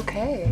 Okay.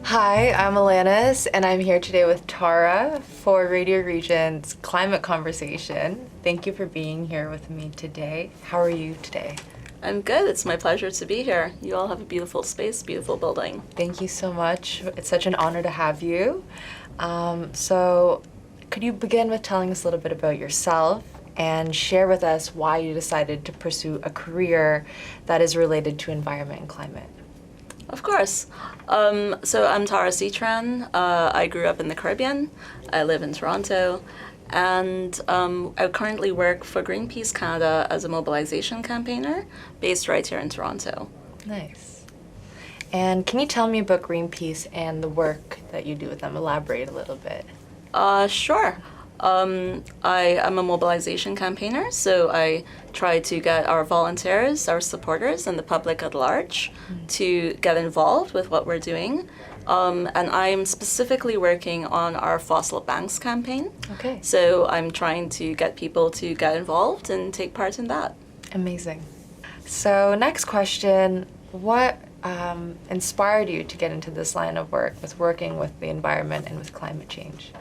Hi, I'm Allanis, and I'm here today with Tara for Radio Regent's Climate Conversation. Thank you for being here with me today. How are you today? I'm good. It's my pleasure to be here. You all have a beautiful space, beautiful building. Thank you so much. It's such an honor to have you. So could you begin with telling us a little bit about yourself and share with us why you decided to pursue a career that is related to environment and climate? Of course. So I'm Tara Seucharan. I grew up in the Caribbean. I live in Toronto. And I currently work for Greenpeace Canada as a mobilization campaigner based right here in Toronto. Nice. And can you tell me about Greenpeace and the work that you do with them? Elaborate a little bit. Sure. I am a mobilization campaigner, so I try to get our volunteers, our supporters, and the public at large to get involved with what we're doing. And I'm specifically working on our Fossil Banks campaign. Okay. So I'm trying to get people to get involved and take part in that. Amazing. So next question, what inspired you to get into this line of work with working with the environment and with climate change?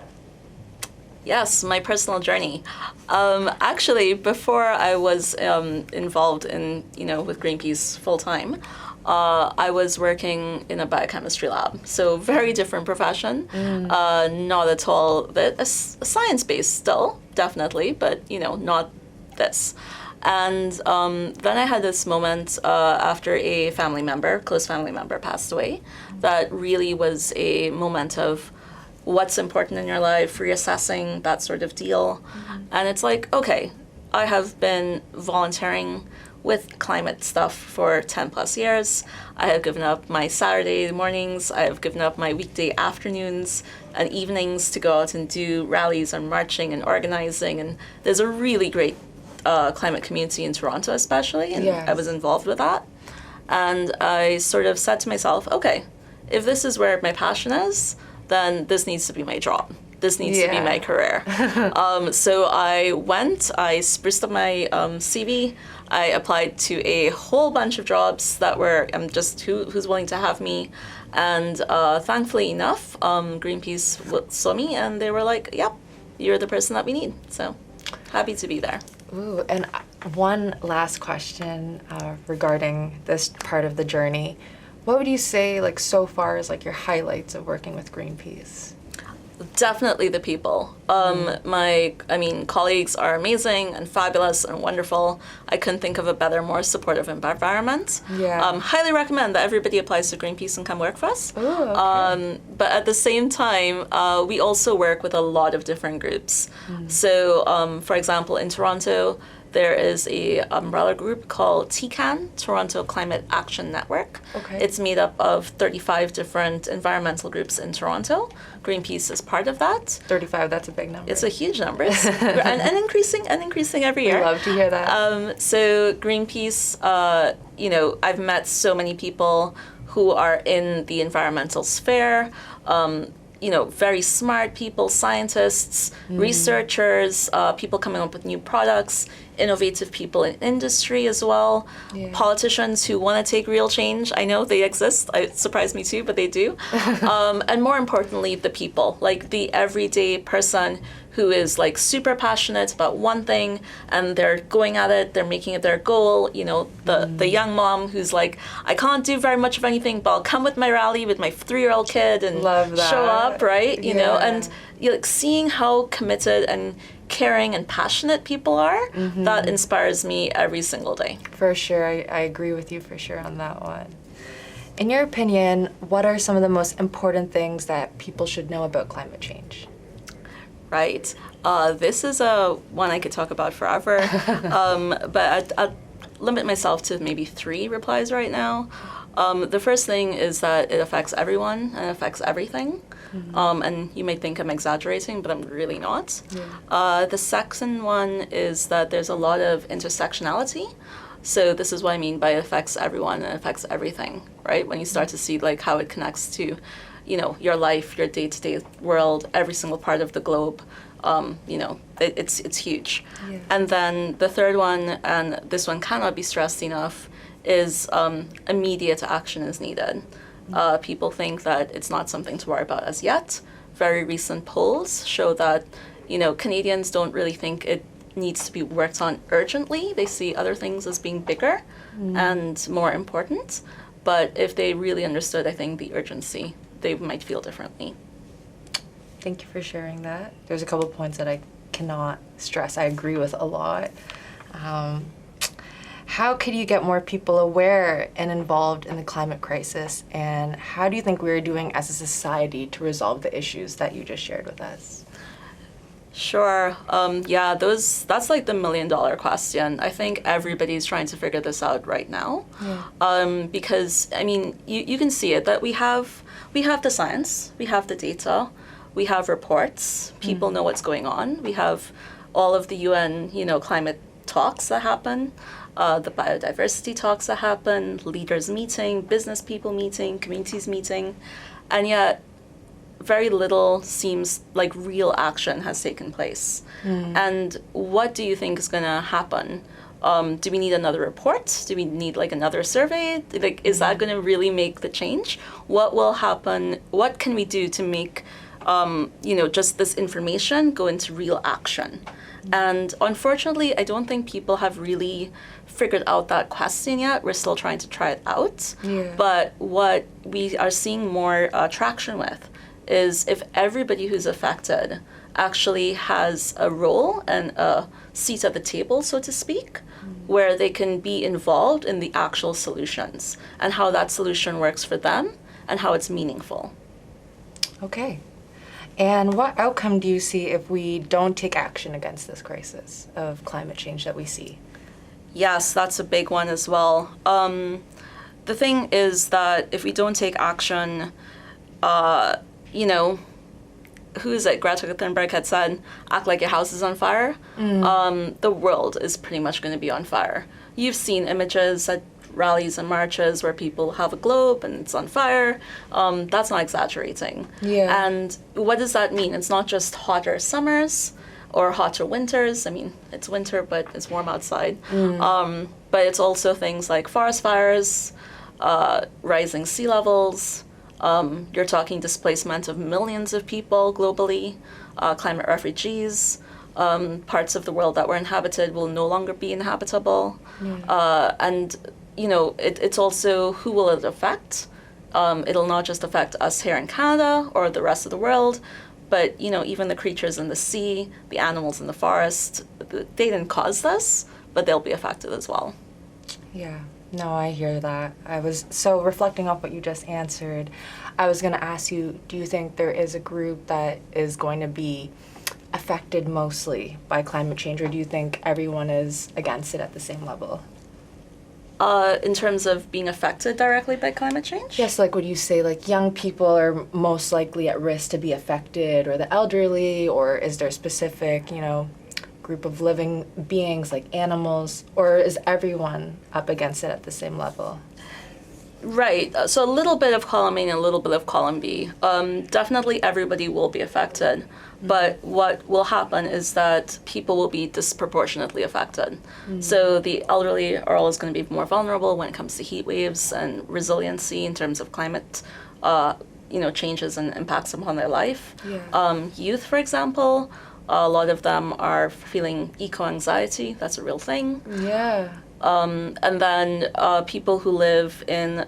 Yes, my personal journey. Actually, before I was involved in, with Greenpeace full time, I was working in a biochemistry lab. So very different profession. Not at all a science-based still, definitely, but not this. And then I had this moment after a close family member passed away, that really was a moment of what's important in your life, reassessing, that sort of deal. And it's like, okay, I have been volunteering with climate stuff for 10 plus years. I have given up my Saturday mornings, I have given up my weekday afternoons and evenings to go out and do rallies and marching and organizing. And there's a really great climate community in Toronto especially, and Yes. I was involved with that. And I sort of said to myself, okay, if this is where my passion is, then this needs to be my job. This needs to be my career. So I spruced up my CV. I applied to a whole bunch of jobs that were just who's willing to have me. And thankfully enough, Greenpeace saw me and they were like, yep, you're the person that we need. So happy to be there. Ooh, and one last question regarding this part of the journey. What would you say, so far, is your highlights of working with Greenpeace? Definitely the people. My colleagues are amazing and fabulous and wonderful. I couldn't think of a better, more supportive environment. Yeah. Highly recommend that everybody applies to Greenpeace and come work for us. Ooh, okay. But at the same time, we also work with a lot of different groups. So, for example, in Toronto, there is a umbrella group called TCAN, Toronto Climate Action Network. Okay. It's made up of 35 different environmental groups in Toronto. Greenpeace is part of that. 35, that's a big number. It's a huge number, and increasing every year. I love to hear that. So Greenpeace, I've met so many people who are in the environmental sphere. Very smart people, scientists, researchers, people coming up with new products, innovative people in industry as well, politicians who want to take real change. I know they exist. It surprised me too, but they do. And more importantly, the people, the everyday person who is super passionate about one thing and they're going at it, they're making it their goal. The young mom who's like, I can't do very much of anything, but I'll come with my rally with my 3-year-old kid and show up, right? And seeing how committed and caring and passionate people are, that inspires me every single day. For sure, I agree with you for sure on that one. In your opinion, what are some of the most important things that people should know about climate change? Right. This is one I could talk about forever, but I'll limit myself to maybe 3 replies right now. The first thing is that it affects everyone and it affects everything. And you may think I'm exaggerating, but I'm really not. The second one is that there's a lot of intersectionality. So this is what I mean by it affects everyone and it affects everything, right? When you start to see how it connects to your life, your day-to-day world, every single part of the globe, it's huge. Yeah. And then the third one, and this one cannot be stressed enough, is immediate action is needed. People think that it's not something to worry about as yet. Very recent polls show that, Canadians don't really think it needs to be worked on urgently. They see other things as being bigger and more important. But if they really understood, I think, the urgency, they might feel differently. Thank you for sharing that. There's a couple of points that I cannot stress. I agree with a lot. How could you get more people aware and involved in the climate crisis? And how do you think we're doing as a society to resolve the issues that you just shared with us? Sure. That's like the $1 million question. I think everybody's trying to figure this out right now. Yeah. Because, you can see it, that we have the science, we have the data, we have reports, people know what's going on. We have all of the UN, climate talks that happen, the biodiversity talks that happen, leaders meeting, business people meeting, communities meeting, and yet very little seems like real action has taken place. And what do you think is going to happen? Do we need another report? Do we need another survey? Is that going to really make the change? What will happen? What can we do to make just this information go into real action? And unfortunately, I don't think people have really figured out that question yet. We're still trying to try it out. Yeah. But what we are seeing more traction with is if everybody who's affected actually has a role and a seat at the table, so to speak, where they can be involved in the actual solutions and how that solution works for them and how it's meaningful. Okay. And what outcome do you see if we don't take action against this crisis of climate change that we see? Yes, that's a big one as well. The thing is that if we don't take action, who is it? Greta Thunberg had said, act like your house is on fire. The world is pretty much going to be on fire. You've seen images at rallies and marches where people have a globe and it's on fire. That's not exaggerating. Yeah. And what does that mean? It's not just hotter summers or hotter winters. It's winter, but it's warm outside. But it's also things like forest fires, rising sea levels. You're talking displacement of millions of people globally, climate refugees. Parts of the world that were inhabited will no longer be inhabitable. And it's also who will it affect. It'll not just affect us here in Canada or the rest of the world, but even the creatures in the sea, the animals in the forest. They didn't cause this, but they'll be affected as well. Yeah. No, I hear that. So reflecting off what you just answered, I was going to ask you, do you think there is a group that is going to be affected mostly by climate change, or do you think everyone is against it at the same level? In terms of being affected directly by climate change? Yes, would you say young people are most likely at risk to be affected, or the elderly, or is there a specific, group of living beings like animals, or is everyone up against it at the same level? Right. So a little bit of column A and a little bit of column B. Definitely everybody will be affected. But what will happen is that people will be disproportionately affected. So the elderly are always going to be more vulnerable when it comes to heat waves and resiliency in terms of climate, changes and impacts upon their life. Yeah. Youth, for example, a lot of them are feeling eco-anxiety. That's a real thing. Yeah. And then people who live in,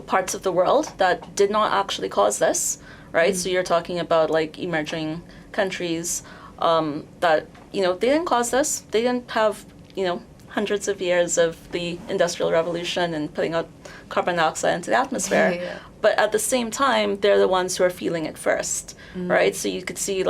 parts of the world that did not actually cause this, right? So you're talking about emerging countries that, they didn't cause this. They didn't have, hundreds of years of the Industrial Revolution and putting out carbon dioxide into the atmosphere. Yeah. But at the same time, they're the ones who are feeling it first, right? So you could see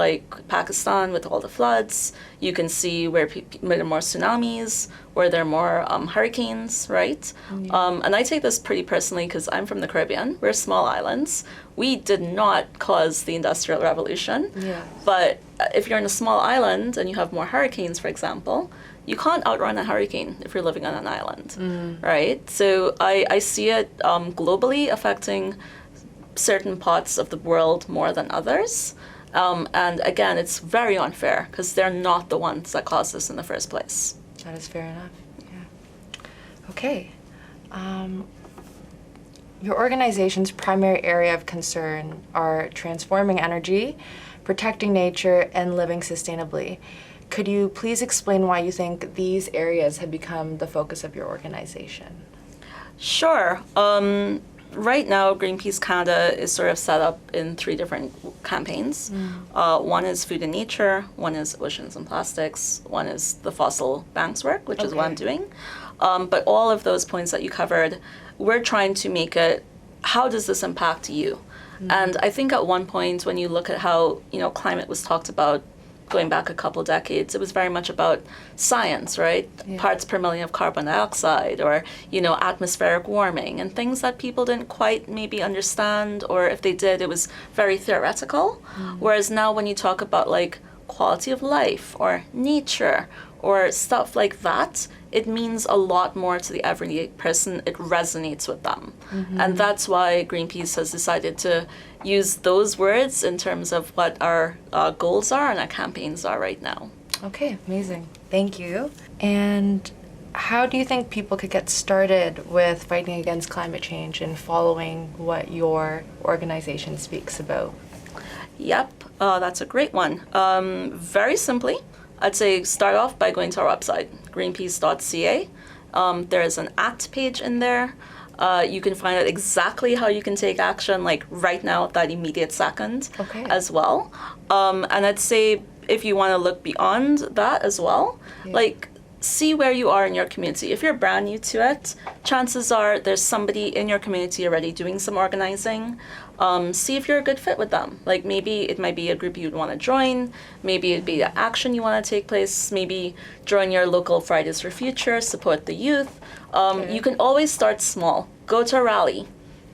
Pakistan with all the floods. You can see where there are more tsunamis, where there are more hurricanes, right? And I take this pretty personally because I'm from the Caribbean. We're small islands. We did not cause the Industrial Revolution. Yeah. But if you're in a small island and you have more hurricanes, for example, you can't outrun a hurricane if you're living on an island, right? So I see it globally affecting certain parts of the world more than others. And again, it's very unfair because they're not the ones that caused this in the first place. That is fair enough, yeah. Okay. Your organization's primary area of concern are transforming energy, protecting nature, and living sustainably. Could you please explain why you think these areas have become the focus of your organization? Sure. Right now, Greenpeace Canada is sort of set up in 3 different campaigns. One is food and nature, one is oceans and plastics, one is the fossil banks work, which is what I'm doing. But all of those points that you covered, we're trying to make it, how does this impact you? And I think at one point when you look at how, climate was talked about going back a couple decades, it was very much about science, right? Yeah. Parts per million of carbon dioxide, or, atmospheric warming, and things that people didn't quite maybe understand, or if they did, it was very theoretical. Whereas now when you talk about like quality of life or nature or stuff like that, it means a lot more to the everyday person. It resonates with them. And that's why Greenpeace has decided to use those words in terms of what our goals are and our campaigns are right now. Okay, amazing. Thank you. And how do you think people could get started with fighting against climate change and following what your organization speaks about? Yep, that's a great one. Very simply, I'd say start off by going to our website, greenpeace.ca. There is an ACT page in there. You can find out exactly how you can take action, like right now, that immediate second as well. And I'd say if you want to look beyond that as well, like see where you are in your community. If you're brand new to it, chances are there's somebody in your community already doing some organizing. See if you're a good fit with them. Like maybe it might be a group you'd want to join. Maybe it'd be an action you want to take place. Maybe join your local Fridays for Future, support the youth. You can always start small. Go to a rally,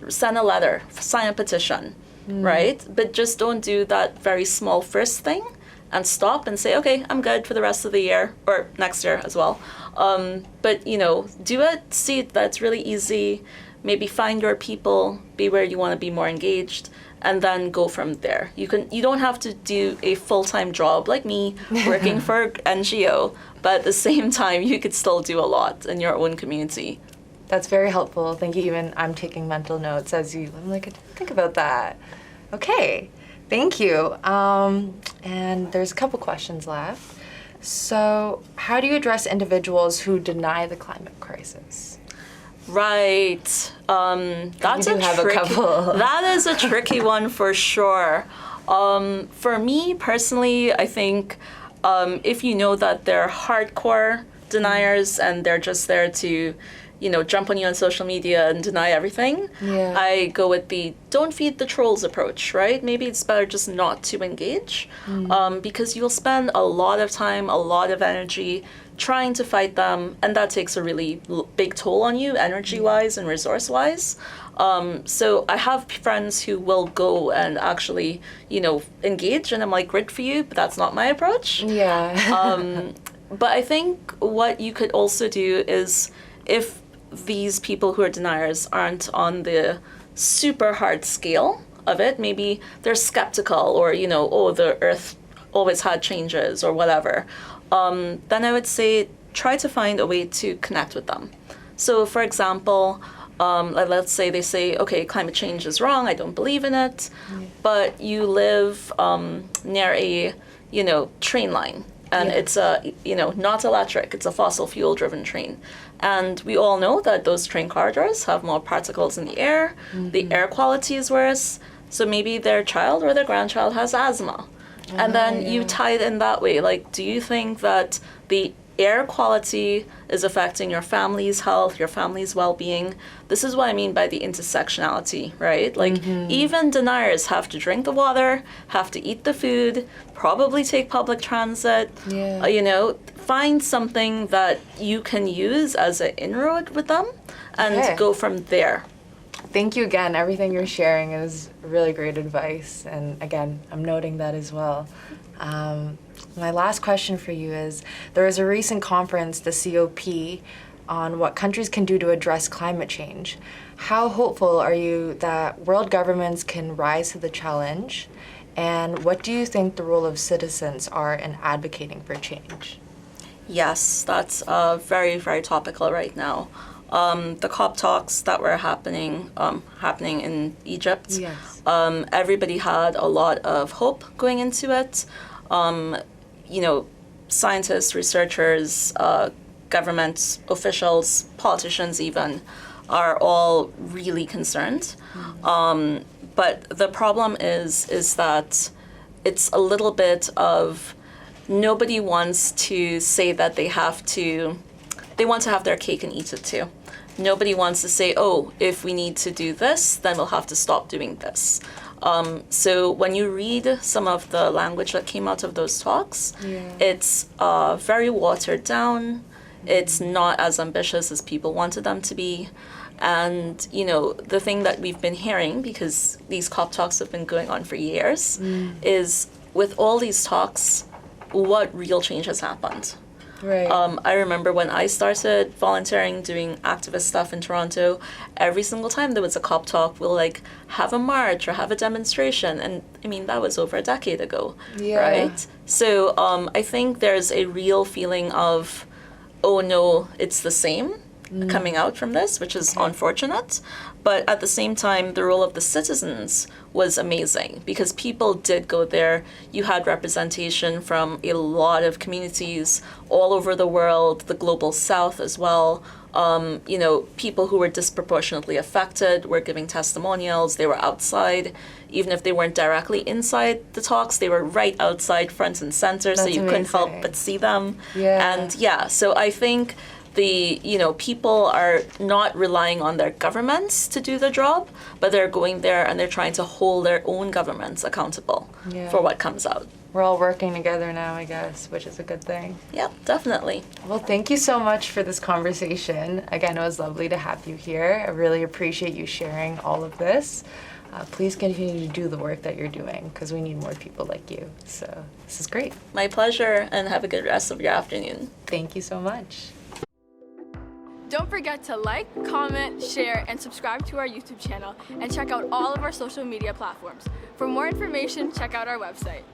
send a letter, sign a petition, right? But just don't do that very small first thing and stop and say, okay, I'm good for the rest of the year or next year as well. But, do it, see that it's really easy. Maybe find your people, be where you want to be more engaged, and then go from there. You don't have to do a full-time job like me working for an NGO, but at the same time, you could still do a lot in your own community. That's very helpful. Thank you. Even I'm taking mental notes as I'm like, think about that. Okay, thank you. And there's a couple questions left. So how do you address individuals who deny the climate crisis? Right. That is a tricky one for sure. For me personally, I think if you know that they're hardcore deniers and they're just there to, jump on you on social media and deny everything, I go with the don't feed the trolls approach, right? Maybe it's better just not to engage because you'll spend a lot of time, a lot of energy trying to fight them, and that takes a really big toll on you, energy-wise and resource-wise. So I have friends who will go and actually, engage, and I'm like, great for you, but that's not my approach. But I think what you could also do is, if these people who are deniers aren't on the super hard scale of it, maybe they're skeptical or, the earth always had changes or whatever, then I would say try to find a way to connect with them. So for example, let's say they say, okay, climate change is wrong, I don't believe in it, but you live near a, train line, and it's not electric, it's a fossil fuel driven train. And we all know that those train corridors have more particles in the air, the air quality is worse, so maybe their child or their grandchild has asthma. And then you tie it in that way. Like, do you think that the air quality is affecting your family's health, your family's well-being? This is what I mean by the intersectionality, right? Like, even deniers have to drink the water, have to eat the food, probably take public transit, find something that you can use as an inroad with them and go from there. Thank you again. Everything you're sharing is really great advice. And again, I'm noting that as well. My last question for you is, there was a recent conference, the COP, on what countries can do to address climate change. How hopeful are you that world governments can rise to the challenge? And what do you think the role of citizens are in advocating for change? Yes, that's very, very topical right now. the COP talks that were happening in Egypt. Yes. Everybody had a lot of hope going into it. Scientists, researchers, government officials, politicians even, are all really concerned. But the problem is that it's a little bit of nobody wants to say that they want to have their cake and eat it too. Nobody wants to say, oh, if we need to do this, then we'll have to stop doing this. So when you read some of the language that came out of those talks, it's very watered down. It's not as ambitious as people wanted them to be. And, the thing that we've been hearing, because these COP talks have been going on for years, is with all these talks, what real change has happened? Right. I remember when I started volunteering, doing activist stuff in Toronto, every single time there was a COP talk, we'll have a march or have a demonstration. And I mean, that was over a decade ago, right? So I think there's a real feeling of, oh no, it's the same coming out from this, which is unfortunate. But at the same time, the role of the citizens was amazing because people did go there. You had representation from a lot of communities all over the world, the global south as well. People who were disproportionately affected were giving testimonials. They were outside. Even if they weren't directly inside the talks, they were right outside, front and center, so you couldn't help but see them. And so I think people are not relying on their governments to do the job, but they're going there and they're trying to hold their own governments accountable for what comes out. We're all working together now, I guess, which is a good thing. Yeah, definitely. Well, thank you so much for this conversation. Again, it was lovely to have you here. I really appreciate you sharing all of this. Please continue to do the work that you're doing because we need more people like you. So this is great. My pleasure, and have a good rest of your afternoon. Thank you so much. Don't forget to like, comment, share, and subscribe to our YouTube channel, and check out all of our social media platforms. For more information, check out our website.